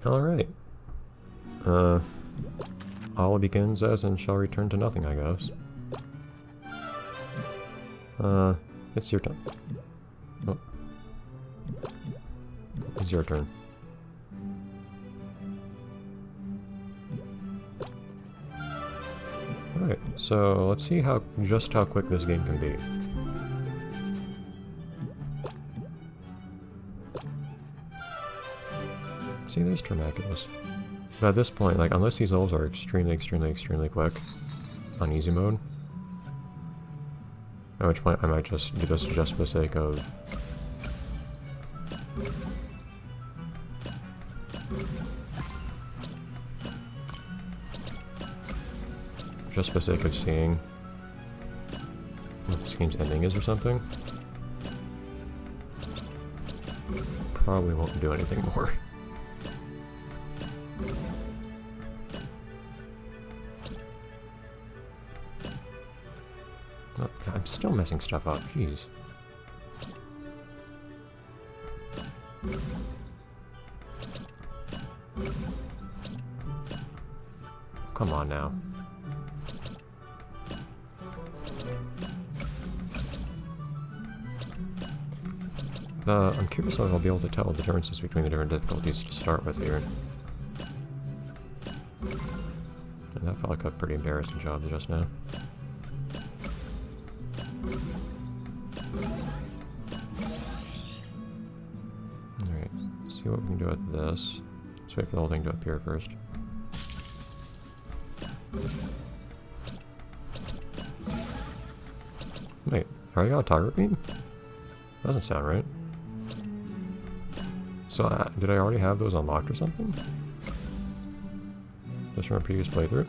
Alright. All begins as and shall return to nothing, I guess. It's your turn. Oh. It's your turn. Alright, so let's see just how quick this game can be. See, there's Termacus. But at this point, like, unless these levels are extremely quick on easy mode, at which point I might just do this just for the sake of seeing what this game's ending is or something. Probably won't do anything more. Oh, I'm still messing stuff up, jeez. Come on now. I'm curious if I'll be able to tell the differences between the different difficulties to start with here. And that felt like a pretty embarrassing job just now. Alright, let's see what we can do with this. Let's wait for the whole thing to appear first. Wait, are you got a target beam? Doesn't sound right. So, did I already have those unlocked or something? Just from a previous playthrough?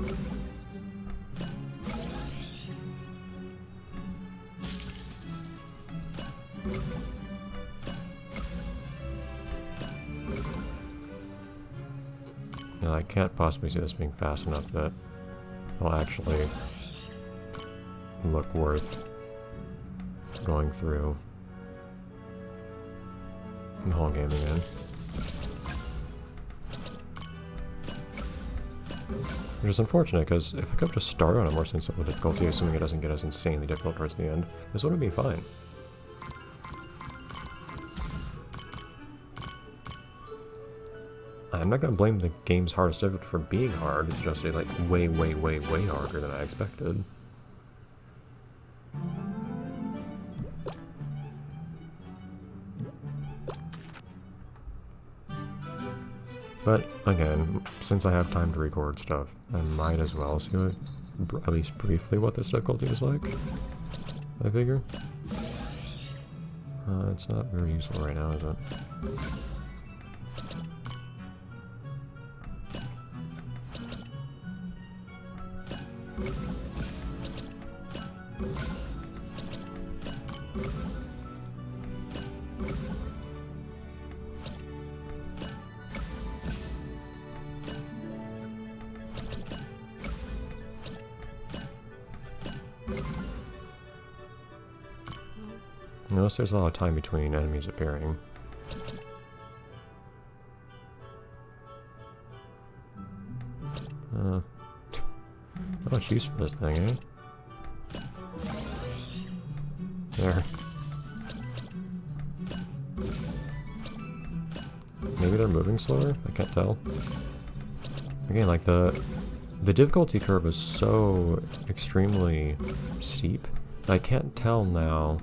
No, I can't possibly see this being fast enough that it'll actually look worth going through the whole game again. Which is unfortunate, because if I could just start on a more sensible difficulty, assuming it doesn't get as insanely difficult towards the end, this would have been fine. I'm not going to blame the game's hardest difficulty for being hard, it's just like way harder than I expected. But, again, since I have time to record stuff, I might as well see what, at least briefly what this difficulty is like, I figure. It's not very useful right now, is it? Notice there's a lot of time between enemies appearing. Not much use for this thing, eh? There. Maybe they're moving slower? I can't tell. Again, like the difficulty curve is so extremely steep, I can't tell now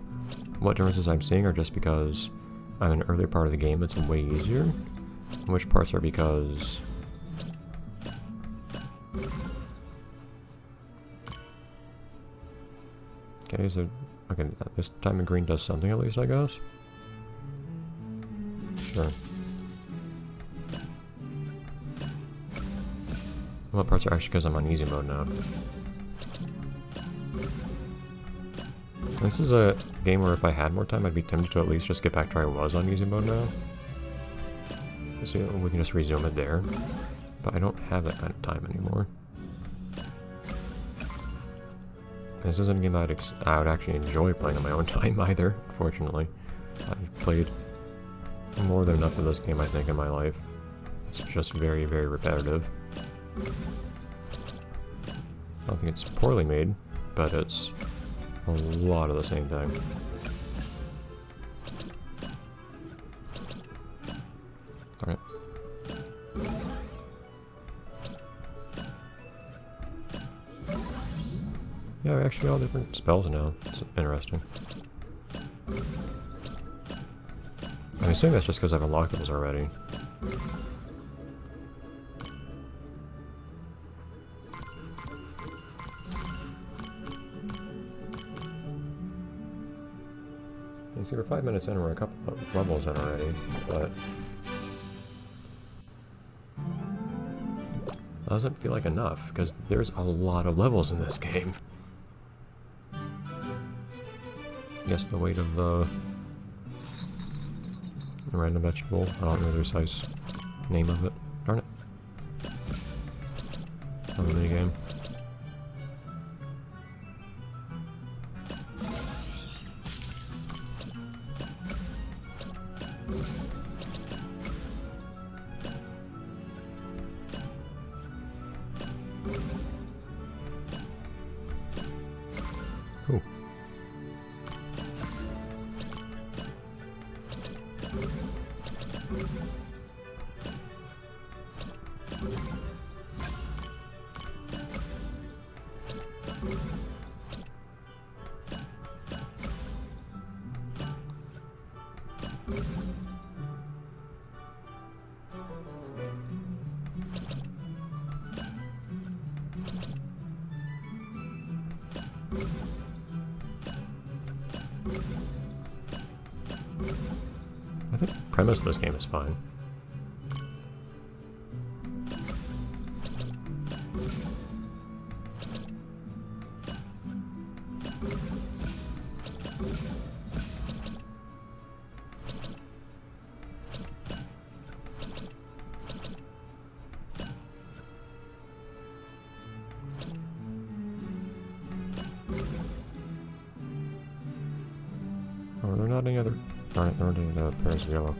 what differences I'm seeing are just because I'm in an earlier part of the game that's way easier, and which parts are because okay, so okay, this time in green does something at least, I guess. Sure. What parts are actually because I'm on easy mode now? This is a game where if I had more time, I'd be tempted to at least just get back to where I was on easy mode now. So we can just resume it there. But I don't have that kind of time anymore. This isn't a game I would actually enjoy playing on my own time either, unfortunately. I've played more than enough of this game, I think, in my life. It's just very, very repetitive. I don't think it's poorly made, but it's a lot of the same thing. Alright. Yeah, we actually all different spells now. It's interesting. I'm assuming that's just because I've unlocked those already. You see, we're 5 minutes in, we're a couple of levels in already, but it doesn't feel like enough, because there's a lot of levels in this game. I guess the weight of the random vegetable, I don't know the precise name of it. Darn it. On the minigame. Ooh. I think the premise of this game is fine. Oh, there are not any other... Darn it, there aren't any other pairs of yellow.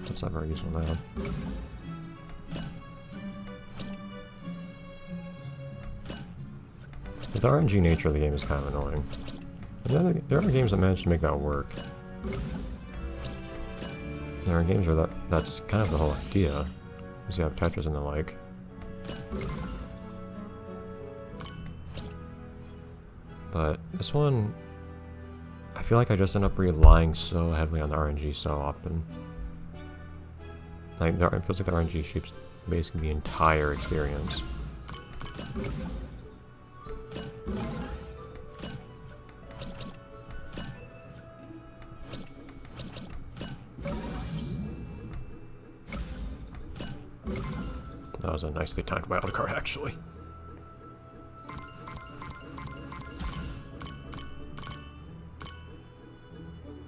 That's not very useful now. The RNG nature of the game is kind of annoying. And there are games that manage to make that work. There are games where that's kind of the whole idea. Because you have Tetris and the like. But this one, I feel like I just end up relying so heavily on the RNG so often. Like, it feels like the RNG shapes basically the entire experience. That was a nicely timed wildcard, actually.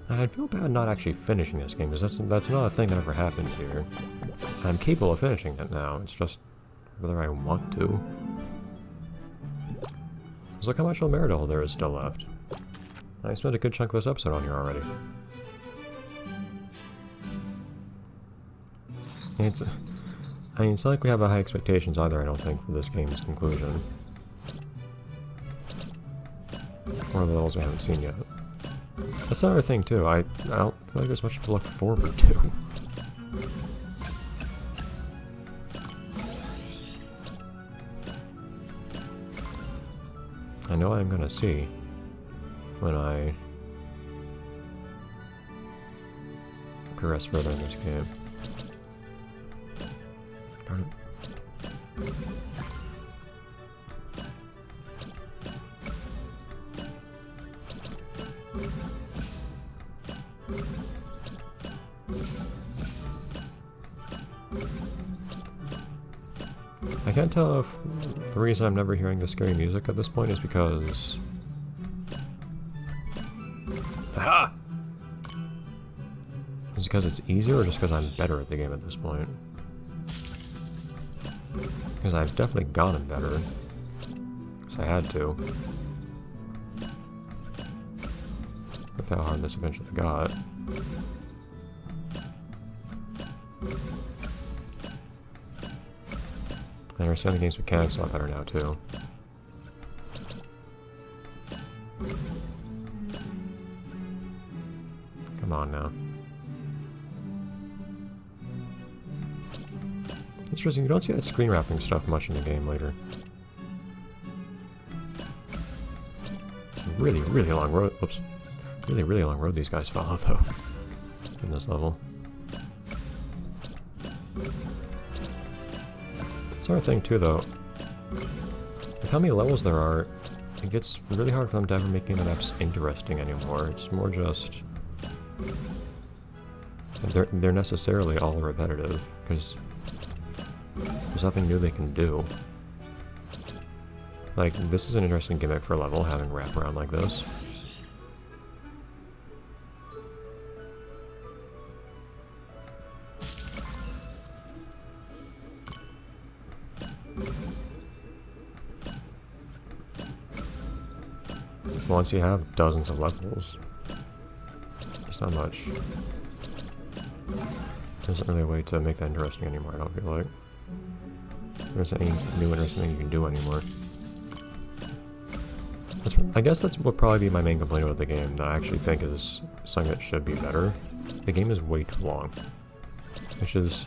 And I'd feel bad not actually finishing this game, because that's not a thing that ever happens here. I'm capable of finishing it now, it's just whether I want to. Just look how much Almeridal there is still left. I spent a good chunk of this episode on here already. I mean, it's not like we have high expectations either, I don't think, for this game's conclusion. Or the levels we haven't seen yet. That's another thing, too. I don't feel like there's much to look forward to. I know what I'm gonna see when I progress further in this game. Darn it. I can't tell if the reason I'm never hearing the scary music at this point is because... Aha! Is it because it's easier or just because I'm better at the game at this point? Because I've definitely gotten better. Because I had to. With how hard this eventually got. I understand the game's mechanics a lot better now, too. Come on now. Interesting, you don't see that screen wrapping stuff much in the game later. Really, really long road. Oops. Really, really long road these guys follow, though, in this level. Sort of thing, too, though. With how many levels there are, it gets really hard for them to ever make the maps interesting anymore. It's more just... They're necessarily all repetitive, because there's nothing new they can do. Like, this is an interesting gimmick for a level, having wraparound like this. Once you have dozens of levels, it's not much. There isn't really a way to make that interesting anymore, I don't feel like. There isn't any new interesting thing you can do anymore. I guess that's what probably be my main complaint about the game, that I actually think is something that should be better. The game is way too long. Which is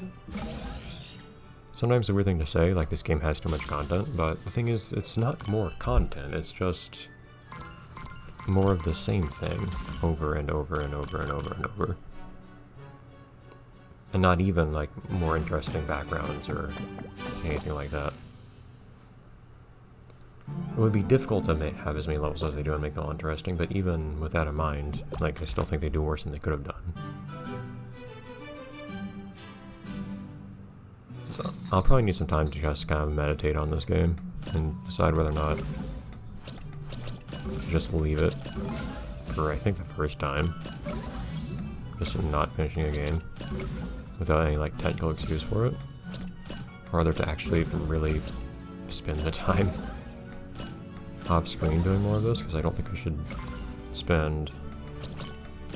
sometimes a weird thing to say, like this game has too much content, but the thing is, it's not more content, it's just more of the same thing over and over and over and over and over. And not even like more interesting backgrounds or anything like that. It would be difficult to have as many levels as they do and make them all interesting, but even with that in mind, like, I still think they do worse than they could have done. So, I'll probably need some time to just kind of meditate on this game and decide whether or not to just leave it for, I think, the first time. Just not finishing a game without any, like, technical excuse for it. Or whether to actually really spend the time off screen doing more of this, because I don't think we should spend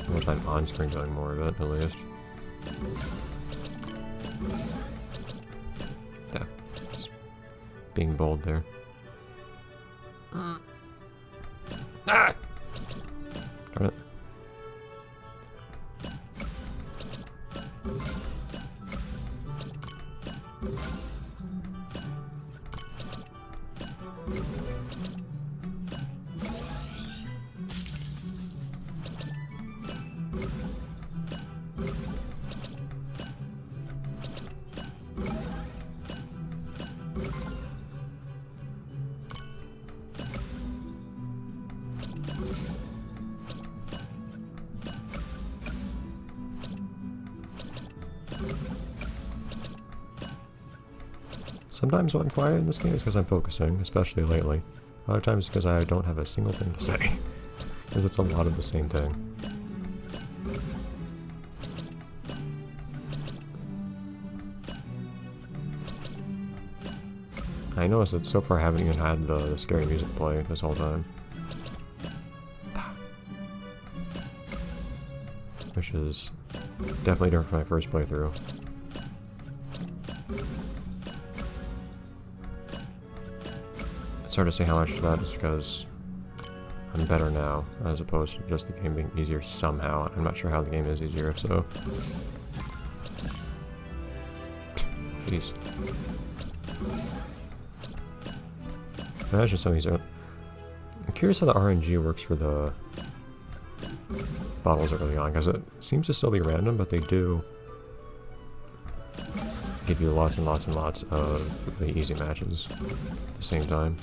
more time on screen doing more of it, at least. Yeah, just being bold there. Ah! Darn it. Sometimes when I'm quiet in this game is because I'm focusing, especially lately. Other times it's because I don't have a single thing to say. Because it's a lot of the same thing. I noticed that so far I haven't even had the scary music play this whole time. Which is definitely different from my first playthrough. It's hard to say how much of that is because I'm better now, as opposed to just the game being easier somehow. I'm not sure how the game is easier, so... Jeez. Imagine some of these are... I'm curious how the RNG works for the bottles early on, because it seems to still be random, but they do give you lots and lots and lots of the easy matches at the same time.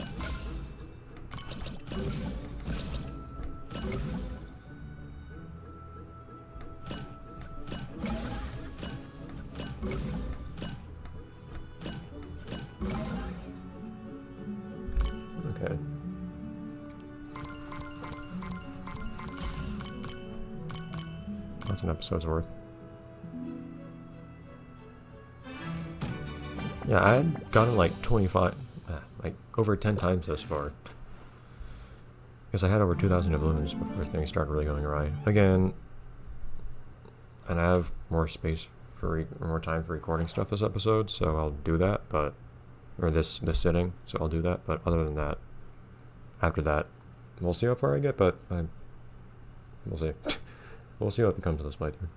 Okay. That's an episode's worth. Yeah, I had gotten like 25, like over 10 times this far. Because I had over 2,000 doubloons before things started really going awry. Again, and I have more space for more time for recording stuff this episode, so I'll do that. But or this sitting, so I'll do that. But other than that, after that, we'll see how far I get. But we'll see. We'll see what becomes of this playthrough.